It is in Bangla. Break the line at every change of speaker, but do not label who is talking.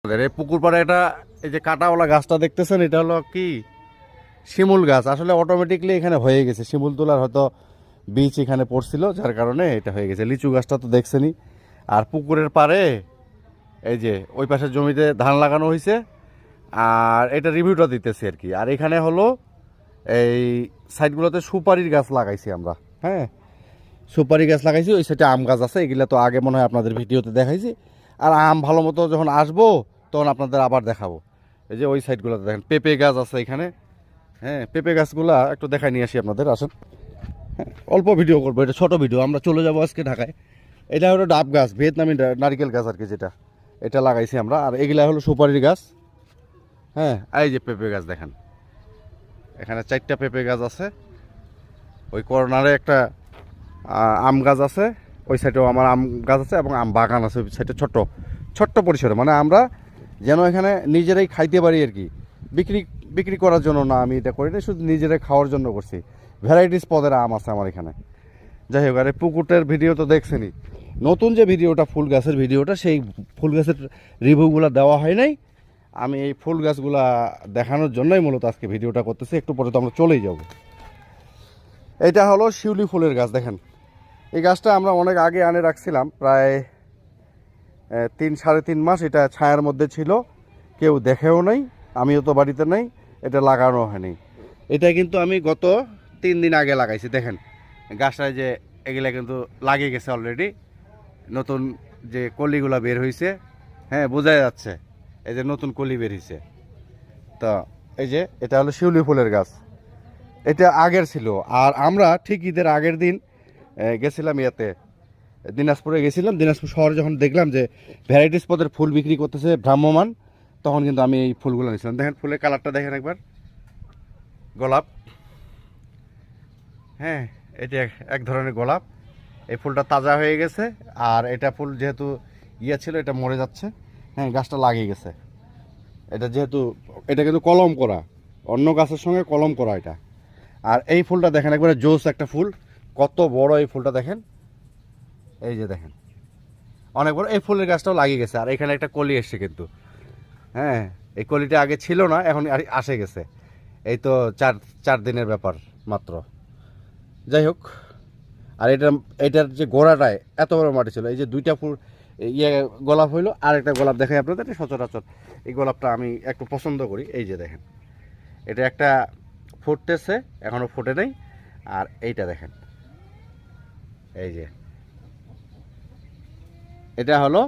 এই পুকুর পাড়ে এটা এই যে কাটাওয়ালা গাছটা দেখতেছেন, এটা হলো কি শিমুল গাছ। আসলে অটোমেটিকলি এখানে হয়ে গেছে, শিমুল তোলার হয়তো বীজ এখানে পড়ছিল, যার কারণে এটা হয়ে গেছে। লিচু গাছটা তো দেখছেনই। আর পুকুরের পাড়ে এই যে ওই পাশের জমিতে ধান লাগানো হয়েছে, আর এটা রিভিউটা দিতেছি আর কি। আর এখানে হলো এই সাইডগুলোতে সুপারির গাছ লাগাইছি আমরা। হ্যাঁ, সুপারি গাছ লাগাইছি, ওই সাইডে আম গাছ আছে, এগুলো তো আগে মনে হয় আপনাদের ভিডিওতে দেখাইছি। আর আম ভালো মতো যখন আসবো তখন আপনাদের আবার দেখাবো। এই যে ওই সাইডগুলোতে দেখেন পেঁপে গাছ আছে এখানে। হ্যাঁ, পেঁপে গাছগুলা একটু দেখাই নিয়ে আসি আপনাদের, আসেন। হ্যাঁ, অল্প ভিডিও করবো, এটা ছোট ভিডিও। আমরা চলে যাবো আজকে ঢাকায়। এটা হলো ডাব গাছ, ভিয়েতনামি নারিকেল গাছ আর কি, যেটা এটা লাগাইছি আমরা। আর এগুলা হলো সুপারির গাছ। হ্যাঁ, এই যে পেঁপে গাছ দেখেন, এখানে 4টা পেঁপে গাছ আছে। ওই কর্নারে একটা আম গাছ আছে, ওই সাইডেও আমার আম গাছ আছে এবং আম বাগান আছে ওই সাইডে, ছোট্ট ছোট্ট পরিসরে। মানে আমরা যেন এখানে নিজেরাই খাইতে পারি আর কি, বিক্রি বিক্রি করার জন্য না, আমি এটা করি না, শুধু নিজেরাই খাওয়ার জন্য করছি। ভ্যারাইটিস পদের আম আছে আমার এখানে। যাই হোক, আর এই পুকুরটার ভিডিও তো দেখছেনই। নতুন যে ভিডিওটা ফুল গাছের ভিডিওটা, সেই ফুল গাছের রিভিউগুলো দেওয়া হয় নাই। আমি এই ফুল গাছগুলা দেখানোর জন্যই মূলত আজকে ভিডিওটা করতেছি। একটু পরে তো আমরা চলেই যাব। এটা হলো শিউলি ফুলের গাছ, দেখেন। এই গাছটা আমরা অনেক আগে আনে রাখছিলাম, প্রায় 3-3.5 মাস এটা ছায়ার মধ্যে ছিল, কেউ দেখেও নাই, আমিও তো বাড়িতে নাই, এটা লাগানো হয়নি। এটা কিন্তু আমি গত 3 দিন আগে লাগাইছি। দেখেন গাছটায় যে এগুলা কিন্তু লাগিয়ে গেছে অলরেডি, নতুন যে কলিগুলা বের হয়েছে। হ্যাঁ, বোঝা যাচ্ছে এই যে নতুন কলি বের হয়েছে। তো এই যে এটা হলো শিউলি ফুলের গাছ, এটা আগের ছিল। আর আমরা ঠিক ঈদের আগের দিন গেছিলাম ইয়াতে, দিনাজপুরে গেছিলাম। দিনাজপুর শহরে যখন দেখলাম যে ভ্যারাইটিস পদের ফুল বিক্রি করতেছে ভ্রাম্যমান, তখন কিন্তু আমি এই ফুলগুলো নিয়েছিলাম। দেখেন ফুলের কালারটা দেখেন একবার, গোলাপ। হ্যাঁ, এটা এক ধরনের গোলাপ। এই ফুলটা তাজা হয়ে গেছে, আর এটা ফুল যেহেতু ইয়ে ছিল, এটা মরে যাচ্ছে। হ্যাঁ, গাছটা লাগিয়ে গেছে। এটা যেহেতু এটা কিন্তু কলম করা, অন্য গাছের সঙ্গে কলম করা এটা। আর এই ফুলটা দেখেন একবারে জোস একটা ফুল, কত বড় এই ফুলটা দেখেন। এই যে দেখেন অনেক বড়, এই ফুলের গাছটাও লাগিয়ে গেছে। আর এখানে একটা কলি এসছে কিন্তু। হ্যাঁ, এই কলিটা আগে ছিল না, এখন আসে গেছে। এই তো 4 দিনের ব্যাপার মাত্র। যাই হোক, আর এটার যে গোড়াটায় এত বড় মাটি ছিল। এই যে 2টা ফুল ইয়ে গোলাপ হইলো, আর একটা গোলাপ দেখাই আপনাদের সচরাচর। এই গোলাপটা আমি একটু পছন্দ করি। এই যে দেখেন, এটা একটা ফুটতেছে, এখনো ফোটে নাই। আর এইটা দেখেন, এই যে এটা হলো